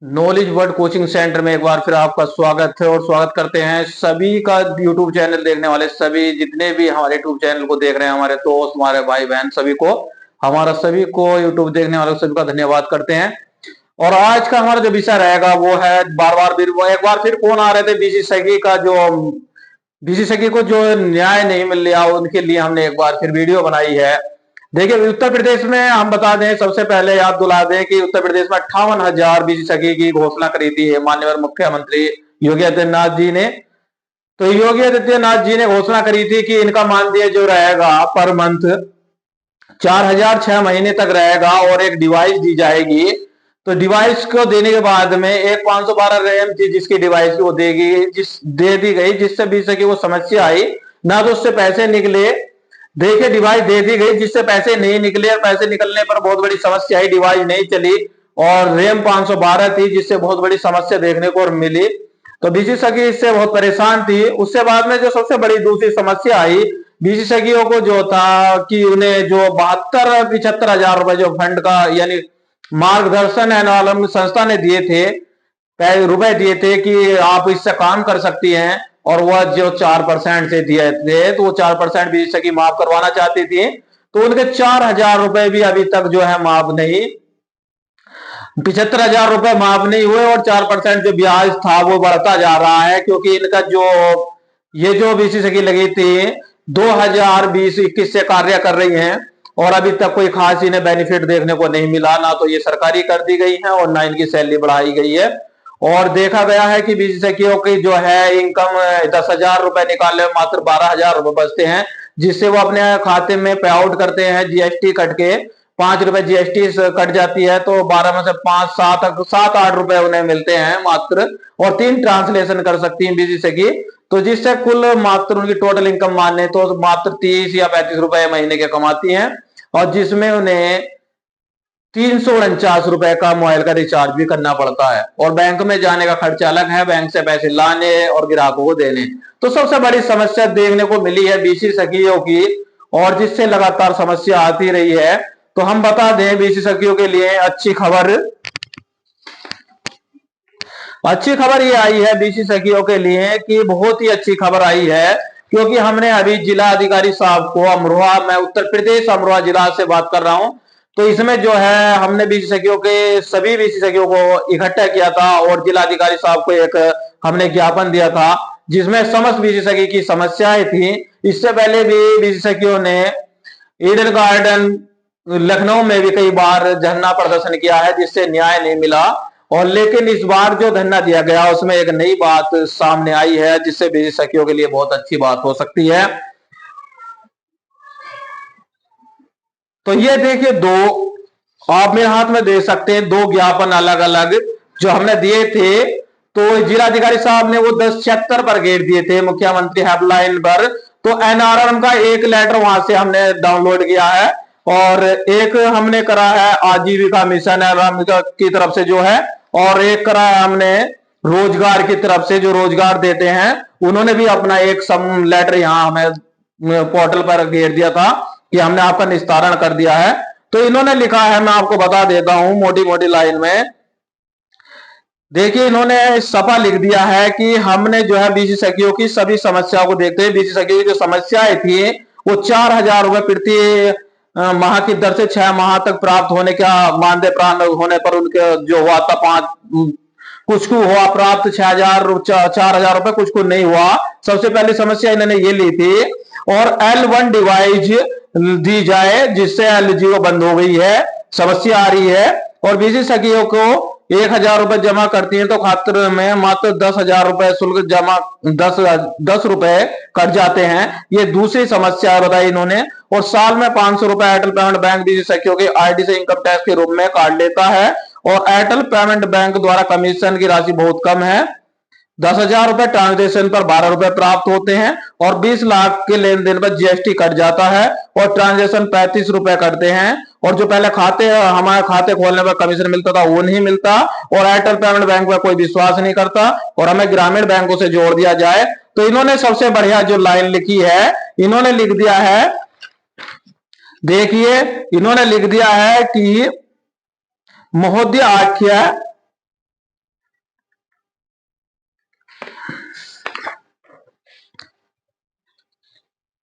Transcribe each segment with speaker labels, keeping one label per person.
Speaker 1: Knowledge word coaching centre में एक बार फिर आपका स्वागत है और स्वागत करते हैं सभी का। यूट्यूब चैनल देखने वाले सभी जितने भी हमारे यूट्यूब चैनल को देख रहे हैं, हमारे दोस्त, हमारे भाई बहन, सभी को यूट्यूब देखने वाले सभी का धन्यवाद करते हैं। और आज का हमारा जो विषय रहेगा वो है बार बार फिर वो एक बार फिर फोन आ रहे थे बीसी सगी का, जो बीसी सगी को जो न्याय नहीं मिल रहा उनके लिए हमने एक बार फिर वीडियो बनाई है। देखिए, उत्तर प्रदेश में हम बता दें, सबसे पहले याद दिला दें कि उत्तर प्रदेश में 58,000 बीसी सगी की घोषणा करी थी माननीय मुख्यमंत्री योगी आदित्यनाथ जी ने। तो योगी आदित्यनाथ जी ने घोषणा करी थी कि इनका मानदेय जो रहेगा पर मंथ 4,000 6 महीने तक रहेगा और एक डिवाइस दी जाएगी। तो डिवाइस को देने के बाद में एक 512 रैम थी जिसकी डिवाइस वो दे दी गई, जिससे बीच सकी वो समस्या आई ना, तो उससे पैसे निकले। देखिए, डिवाइस दे दी गई जिससे पैसे नहीं निकले, और पैसे निकलने पर बहुत बड़ी समस्या आई, डिवाइस नहीं चली। और रैम 512 थी जिससे बहुत बड़ी समस्या देखने को मिली। तो बीसी सखी इससे बहुत परेशान थी। उससे बाद में जो सबसे बड़ी दूसरी समस्या आई बीसी सखियों को, जो था कि उन्हें जो 72-75 हजार रुपए जो फंड का यानी मार्गदर्शन एनवालम संस्था ने दिए थे, रुपए दिए थे कि आप इससे काम कर सकती हैं, और वह जो 4% से दिए थे, तो वो 4% बीसी सखी माफ करवाना चाहती थी। तो उनके 4,000 रुपए भी अभी तक जो है माफ नहीं, 75,000 रुपए माफ नहीं हुए, और 4% जो ब्याज था वो बढ़ता जा रहा है, क्योंकि इनका जो ये जो बीसी सखी लगी थी 2020-21 से कार्य कर रही हैं, और अभी तक कोई खास इन्हें बेनिफिट देखने को नहीं मिला, ना तो ये सरकारी कर दी गई है और ना इनकी सैलरी बढ़ाई गई है। और देखा गया है कि बीसी सखियों की जो है इनकम 10,000 रुपए निकालने में मात्र 12,000 रुपए बचते हैं, जिससे वो अपने खाते में पे आउट करते हैं जीएसटी कट के। 5 रुपए जीएसटी कट जाती है, तो 12 में से 5 7 7 8 रुपए उन्हें मिलते हैं मात्र, और 3 ट्रांसलेशन कर सकती है बीसी सखी। तो जिससे कुल मात्र उनकी टोटल इनकम माने तो मात्र 30 या 35 रुपए महीने के कमाती हैं, और जिसमें उन्हें 349 रुपए का मोबाइल का रिचार्ज भी करना पड़ता है, और बैंक में जाने का खर्चा अलग है, बैंक से पैसे लाने और ग्राहकों को देने। तो सबसे बड़ी समस्या देखने को मिली है बीसी सखियों की, और जिससे लगातार समस्या आती रही है। तो हम बता दें बीसी सखियों के लिए अच्छी खबर ये आई है बीसी सखियों के लिए कि बहुत ही अच्छी खबर आई है, क्योंकि हमने अभी जिला अधिकारी साहब को अमरोहा, मैं उत्तर प्रदेश अमरोहा जिला से बात कर रहा हूं, तो इसमें जो है हमने बीसी सखियों के सभी बीसी सखियों को इकट्ठा किया था, और जिला अधिकारी साहब को एक हमने ज्ञापन दिया था जिसमें समस्त बीसी सखी की समस्याएं थी। इससे पहले भी बीसी सखियों ने ईडन गार्डन लखनऊ में भी कई बार धरना प्रदर्शन किया है जिससे न्याय नहीं मिला, और लेकिन इस बार जो धरना दिया गया उसमें एक नई बात सामने आई है जिससे बीसी सखियों के लिए बहुत अच्छी बात हो सकती है। तो ये देखिए, दो आप मेरे हाथ में देख सकते हैं, दो ज्ञापन अलग अलग जो हमने दिए थे। तो जिलाधिकारी साहब ने वो 1076 पर घेर दिए थे मुख्यमंत्री हेल्पलाइन पर। तो एनआरएम का एक लेटर वहां से हमने डाउनलोड किया है, और एक हमने करा है आजीविका मिशन की तरफ से जो है, और एक करा है हमने रोजगार की तरफ से जो रोजगार देते हैं, उन्होंने भी अपना एक सम लेटर यहाँ हमें पोर्टल पर घेर दिया था कि हमने आपका निस्तारण कर दिया है। तो इन्होंने लिखा है, मैं आपको बता देता हूं मोटी मोटी लाइन में। देखिए, इन्होंने सफा लिख दिया है कि हमने जो है बीसी सखियों की सभी समस्याओं को देखते हुए बीसी सखियों की जो समस्याएं थी वो 4,000 रुपए प्रति माह की दर से 6 माह तक प्राप्त होने का मानदेय प्राप्त होने पर उनके जो हुआ था कुछ को हुआ प्राप्त 4,000 रुपए, कुछ को नहीं हुआ। सबसे पहली समस्या इन्होंने ये ली थी। और L1 डिवाइस दी जाए जिससे LGO बंद हो गई है, समस्या आ रही है। और बीसी सखियों को 1,000 रुपए जमा करती है तो खाते में मात्र 10,000 रुपए शुल्क जमा 10 रुपए कट जाते हैं, ये दूसरी समस्या बताई इन्होंने। और साल में 500 रुपए एयरटेल पेमेंट बैंक बीसी सखियों की आईडी से इनकम टैक्स के रूप में काट लेता है, और एयरटेल पेमेंट बैंक द्वारा कमीशन की राशि बहुत कम है। 10,000 रुपए ट्रांजेक्शन पर 12 रुपए प्राप्त होते हैं, और 20 लाख के लेन देन पर जीएसटी कट जाता है, और ट्रांजेक्शन 35 रुपए करते हैं। और जो पहले हमारे खाते खोलने पर कमीशन मिलता था वो नहीं मिलता, और एयरटेल पेमेंट बैंक पर कोई विश्वास नहीं करता, और हमें ग्रामीण बैंकों से जोड़ दिया जाए। तो इन्होंने सबसे बढ़िया जो लाइन लिखी है, इन्होंने लिख दिया है, देखिए इन्होंने लिख दिया है कि महोदय आख्या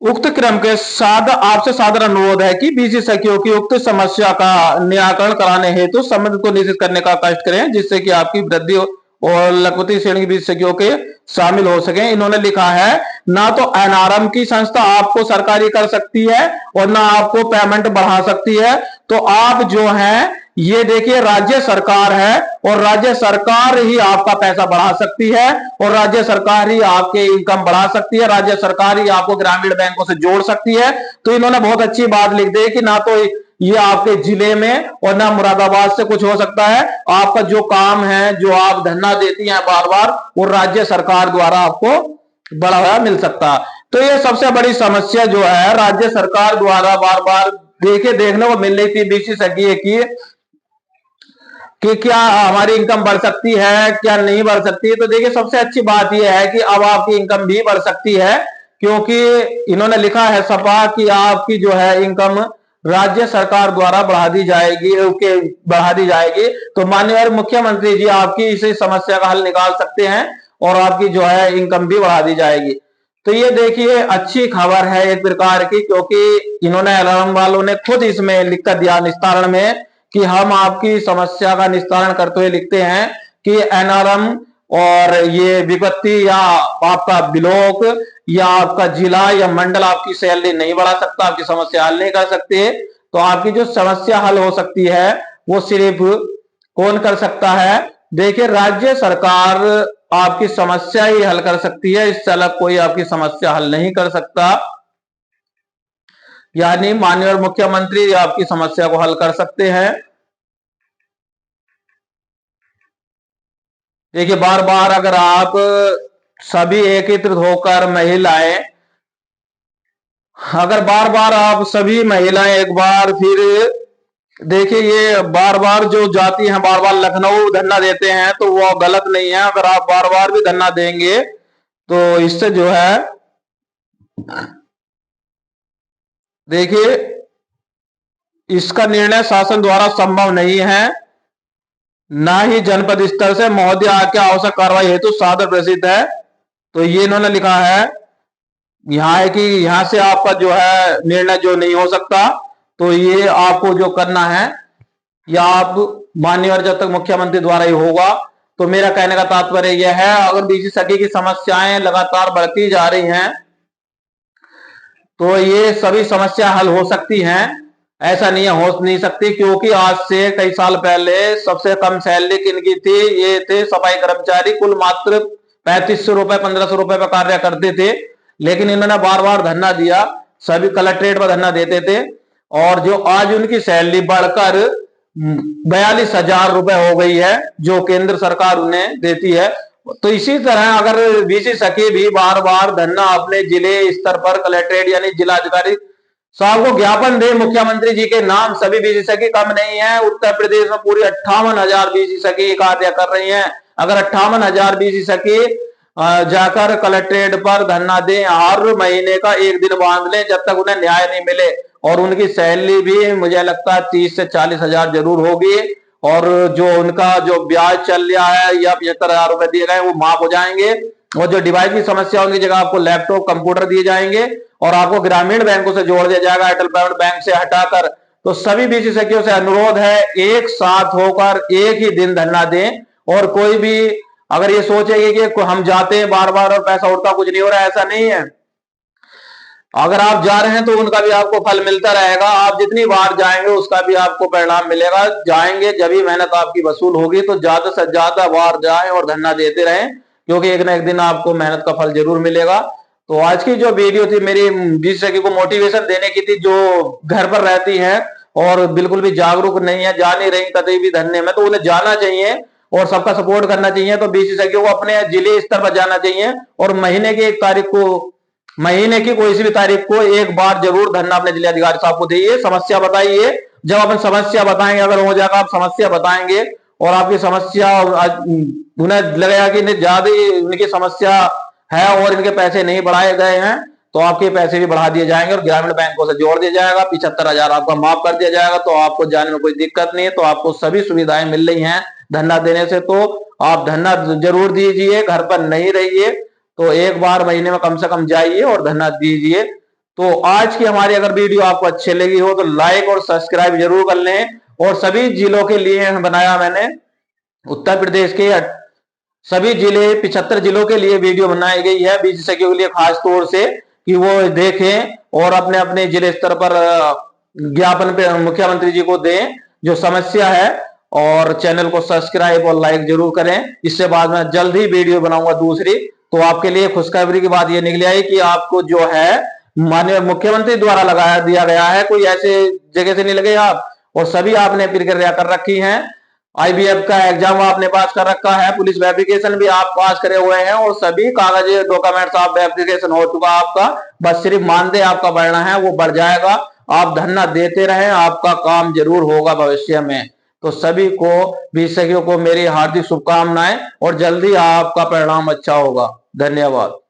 Speaker 1: उक्त क्रम के साथ आपसे सादर अनुरोध है कि बीसी सखियों की उक्त समस्या का निराकरण कराने हेतु संबंध को निश्चित करने का कष्ट करें, जिससे कि आपकी वृद्धि और लखपति श्रेणी की बीसी सखियों के शामिल हो सके। इन्होंने लिखा है ना तो एनआरएम की संस्था आपको सरकारी कर सकती है और ना आपको पेमेंट बढ़ा सकती है, तो आप जो है ये देखिए राज्य सरकार है और राज्य सरकार ही आपका पैसा बढ़ा सकती है और राज्य सरकार ही आपके इनकम बढ़ा सकती है, राज्य सरकार ही आपको ग्रामीण बैंकों से जोड़ सकती है। तो इन्होंने बहुत अच्छी बात लिख दी कि ना तो ये आपके जिले में और ना मुरादाबाद से कुछ हो सकता है, आपका जो काम है जो आप धरना देती हैं बार बार वो राज्य सरकार द्वारा आपको बढ़ावा मिल सकता। तो ये सबसे बड़ी समस्या जो है राज्य सरकार द्वारा बार बार देखने को मिल रही थी बीसी सखी की कि क्या हमारी इनकम बढ़ सकती है क्या नहीं बढ़ सकती है। तो देखिए सबसे अच्छी बात यह है कि अब आपकी इनकम भी बढ़ सकती है, क्योंकि इन्होंने लिखा है सपा कि आपकी जो है इनकम राज्य सरकार द्वारा बढ़ा दी जाएगी। तो माननीय मुख्यमंत्री जी आपकी इस समस्या का हल निकाल सकते हैं और आपकी जो है इनकम भी बढ़ा दी जाएगी। तो ये देखिए अच्छी खबर है एक प्रकार की, क्योंकि इन्होंने अलार्म वालों ने खुद इसमें लिख कर दिया निस्तारण में कि हम आपकी समस्या का निस्तारण करते हुए लिखते हैं कि एनआरएम और ये विपत्ति या आपका ब्लॉक या आपका जिला या मंडल आपकी सैलरी नहीं बढ़ा सकता, आपकी समस्या हल नहीं कर सकते। तो आपकी जो समस्या हल हो सकती है वो सिर्फ कौन कर सकता है, देखिए राज्य सरकार आपकी समस्या ही हल कर सकती है, इससे अलग कोई आपकी समस्या हल नहीं कर सकता। यानी माननीय मुख्यमंत्री आपकी समस्या को हल कर सकते हैं। देखिए बार बार अगर आप सभी एकत्रित होकर महिलाएं, अगर बार बार आप सभी महिलाएं एक बार फिर देखिए ये बार बार जो जाती हैं बार बार लखनऊ धरना देते हैं तो वो गलत नहीं है। अगर आप बार बार भी धरना देंगे तो इससे जो है देखिए इसका निर्णय शासन द्वारा संभव नहीं है, ना ही जनपद स्तर से महोदय आके आवश्यक कार्रवाई हेतु सादर प्रेषित है। तो ये इन्होंने लिखा है यहाँ है कि यहाँ से आपका जो है निर्णय जो नहीं हो सकता, तो ये आपको जो करना है या आप माननीय जब तक मुख्यमंत्री द्वारा ही होगा। तो मेरा कहने का तात्पर्य यह है अगर बीसी सखी की समस्याएं लगातार बढ़ती जा रही हैं तो ये सभी समस्या हल हो सकती हैं, ऐसा नहीं है हो नहीं सकती, क्योंकि आज से कई साल पहले सबसे कम सैलरी किनकी थी, ये थे सफाई कर्मचारी, कुल मात्र 3500 रुपए 1500 रुपए पर कार्य करते थे। लेकिन इन्होंने बार बार धरना दिया, सभी कलेक्ट्रेट पर धरना देते थे और जो आज उनकी सैलरी बढ़कर 42,000 रुपए हो गई है जो केंद्र सरकार उन्हें देती है। तो इसी तरह अगर बीसी सखी भी बार बार धरना अपने जिले स्तर पर कलेक्ट्रेट यानी जिलाधिकारी साहब को ज्ञापन दे मुख्यमंत्री जी के नाम, सभी बीसी सखी कम नहीं है, उत्तर प्रदेश में पूरी 58,000 बीसी सखी कार्य कर रही हैं। अगर 58,000 बीसी सखी जाकर कलेक्ट्रेट पर धरना दें, हर महीने का एक दिन बांध लें जब तक उन्हें न्याय नहीं मिले, और उनकी सैलरी भी मुझे लगता है 30 से 40,000 जरूर होगी, और जो उनका जो ब्याज चल रहा है या 75,000 रुपए दिए गए वो माफ हो जाएंगे, और जो डिवाइस की समस्या उनकी जगह आपको लैपटॉप कंप्यूटर दिए जाएंगे और आपको ग्रामीण बैंकों से जोड़ दिया जाएगा एयरटेल पेमेंट बैंक से हटाकर। तो सभी बीसी सखियों से अनुरोध है एक साथ होकर एक ही दिन धरना दें, और कोई भी अगर ये सोचेगी कि हम जाते हैं बार बार और पैसा उठता कुछ नहीं हो रहा है, ऐसा नहीं है। अगर आप जा रहे हैं तो उनका भी आपको फल मिलता रहेगा, आप जितनी बार जाएंगे उसका भी आपको परिणाम मिलेगा। जाएंगे जब ही मेहनत आपकी वसूल होगी, तो ज्यादा से ज्यादा बार जाएं और धरना देते रहें, क्योंकि एक ना एक दिन आपको मेहनत का फल जरूर मिलेगा। तो आज की जो वीडियो थी मेरी बीसी सखी को मोटिवेशन देने की थी, जो घर पर रहती है और बिल्कुल भी जागरूक नहीं है, जा नहीं रही कहीं भी धरने में, तो उन्हें जाना चाहिए और सबका सपोर्ट करना चाहिए। तो बीसी सखियों को अपने जिले स्तर पर जाना चाहिए और महीने की एक तारीख को, महीने की कोई सी भी तारीख को एक बार जरूर धरना अपने जिलाधिकारी साहब को दिए, समस्या बताइए। जब अपन समस्या बताएंगे, अगर हो जाएगा आप समस्या बताएंगे और आपकी समस्या उन्हें लगेगा कि ज्यादा उनकी समस्या है और इनके पैसे नहीं बढ़ाए गए हैं, तो आपके पैसे भी बढ़ा दिए जाएंगे और ग्रामीण बैंकों से जोड़ दिया जाएगा, 75,000 आपका माफ कर दिया जाएगा। तो आपको जाने में कोई दिक्कत नहीं है, तो आपको सभी सुविधाएं मिल रही हैं धरना देने से। तो आप धरना जरूर दीजिए, घर पर नहीं रहिए, तो एक बार महीने में कम से कम जाइए और धरना दीजिए। तो आज की हमारी अगर वीडियो आपको अच्छी लगी हो तो लाइक और सब्सक्राइब जरूर कर लें। और सभी जिलों के लिए बनाया मैंने, उत्तर प्रदेश के सभी जिले 75 जिलों के लिए वीडियो बनाई गई है विशेषज्ञों के लिए, खास तौर से कि वो देखें और अपने अपने जिले स्तर पर ज्ञापन पे मुख्यमंत्री जी को दें जो समस्या है। और चैनल को सब्सक्राइब और लाइक जरूर करें। इससे बाद में जल्द ही वीडियो बनाऊंगा दूसरी। तो आपके लिए खुशखबरी की बात यह निकली आई कि आपको जो है माननीय मुख्यमंत्री द्वारा लगाया दिया गया है, कोई ऐसे जगह से नहीं लगे आप, और सभी आपने प्रक्रिया कर रखी है। आईबीएफ का एग्जाम आपने पास कर रखा है, पुलिस वेरिफिकेशन भी आप पास करे हुए हैं, और सभी कागज डॉक्यूमेंट्स आप वेरिफिकेशन हो चुका आपका। बस सिर्फ मानदेय आपका बढ़ना है, वो बढ़ जाएगा। आप धरना देते रहें, आपका काम जरूर होगा भविष्य में। तो सभी को, विशेषज्ञों को मेरी हार्दिक शुभकामनाएं, और जल्दी आपका परिणाम अच्छा होगा। धन्यवाद।